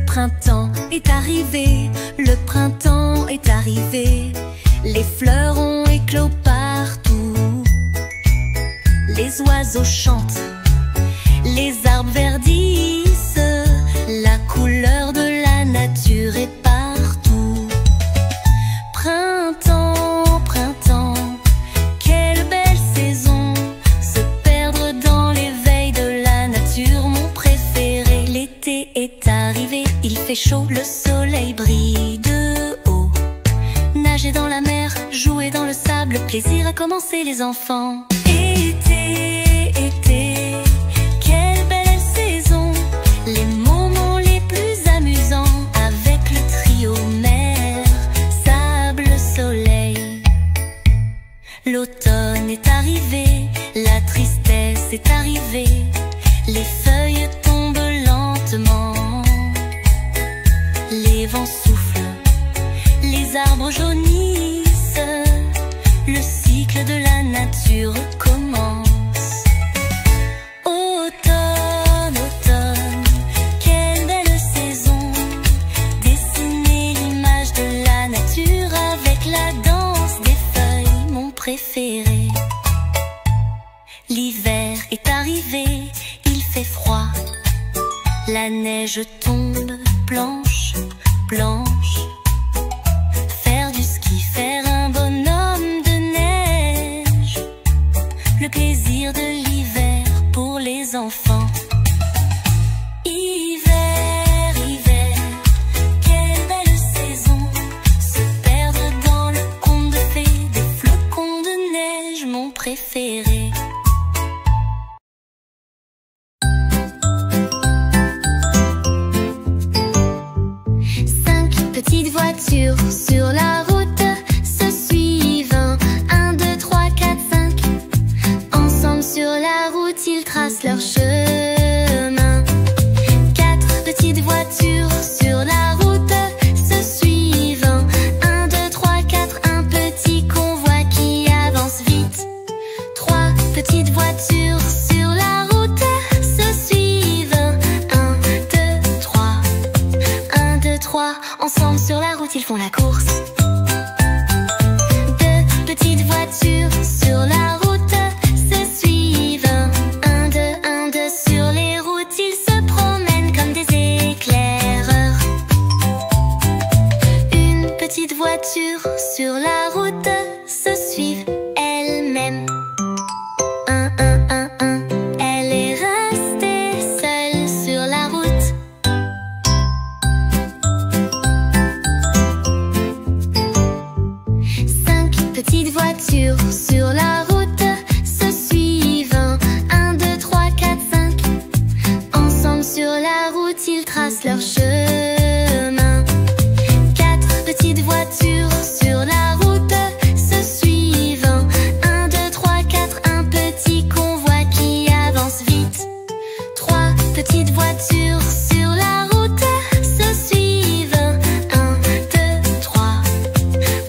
printemps est arrivé, le printemps est arrivé. Les fleurs ont éclos partout, les oiseaux chantent, les arbres verdissent, la couleur de la nature est partout. Printemps, printemps, quelle belle saison, se perdre dans l'éveil de la nature, mon préféré. L'été est arrivé, il fait chaud, le soleil brille de haut. Nager dans la mer, jouer dans le sable, plaisir a commencé les enfants. Été, été, quelle belle saison, les moments les plus amusants avec le trio mer, sable, soleil. L'automne est arrivé, la tristesse est arrivée, les feuilles tombent lentement, les vents soufflent, les arbres jaunissent, le cycle de la nature commence. Automne, automne, quelle belle saison, dessiner l'image de la nature avec la danse des feuilles, mon préféré. L'hiver est arrivé, il fait froid, la neige tombe blanche, blanche. Faire du ski, faire un bonhomme de neige, le plaisir de l'hiver pour les enfants. Hiver, hiver, quelle belle saison, se perdre dans le conte de fées, des flocons de neige, mon préféré. Petites voitures sur la route se suivent. 1, 2, 3, 4, 5. Ensemble sur la route, ils tracent leur chemin. 4 petites voitures sur la route se suivent. 1, 2, 3, 4, un petit convoi qui avance vite. 3 petites voitures sur la route se suivent. 1, 2, 3. 1, 2, 3. Ensemble sur la route, ils font la course. 2 petites voitures sur la route se suivent. 1, 2, 1, 2. Sur les routes, ils se promènent comme des éclaireurs. Une petite voiture sur la route se suivent elles-mêmes. 1, 1, 1, 1. Elle est restée seule sur la route. Petites voitures sur la route se suivent. 1, 2, 3, 4, 5. Ensemble sur la route, ils tracent leur chemin. 4 petites voitures sur la route se suivent. 1, 2, 3, 4, un petit convoi qui avance vite. 3 petites voitures sur la route se suivent. 1, 2, 3.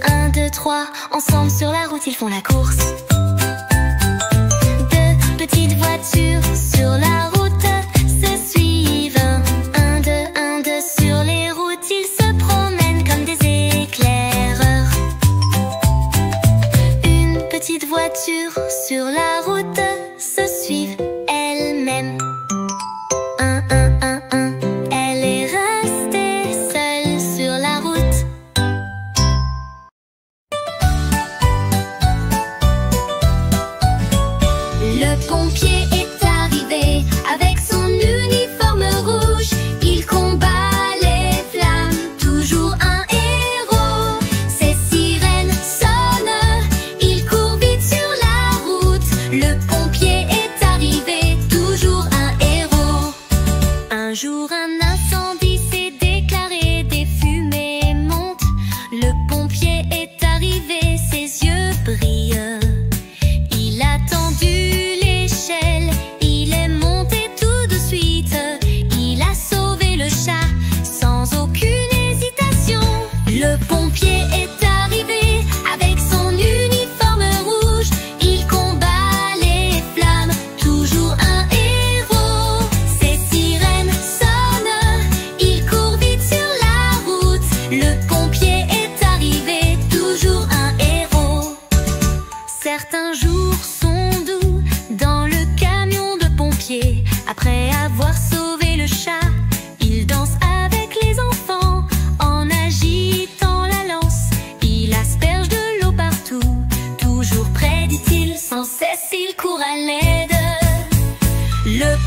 1, 2, 3. Ensemble sur la route, ils font la course. 2 petites voitures sur la route se suivent. 1, 2, 1, 2. Sur les routes, ils se promènent comme des éclaireurs. Une petite voiture sur la route se suivent elles-mêmes. 1, 1, 1, 1. Elle est restée seule sur la route. Le pompier est arrivé avec son uniforme rouge. Il combat les flammes, toujours un héros. Ses sirènes sonnent, il court vite sur la route. Le pompier est arrivé, toujours un héros. Un jour un incendie s'est déclaré, des fumées montent. Le pompier est arrivé, ses yeux brillent. Il a tendu l'échelle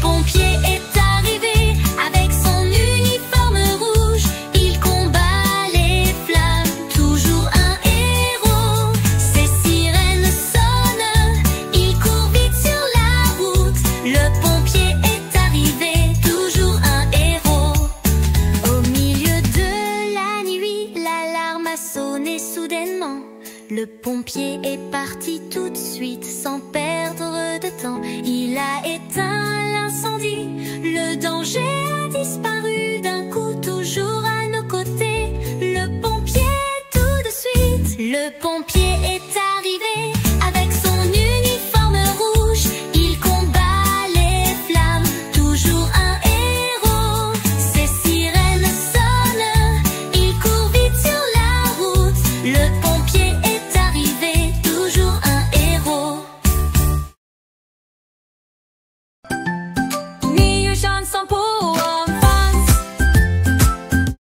pompier est arrivé avec son uniforme rouge. Il combat les flammes, toujours un héros. Ses sirènes sonnent, il court vite sur la route. Le pompier est arrivé, toujours un héros. Au milieu de la nuit, l'alarme a sonné soudainement. Le pompier est parti tout de suite sans perdre de temps. Il a éteint l'incendie, le danger a disparu d'un coup, toujours à nos côtés. Le pompier tout de suite, le pompier est arrivé.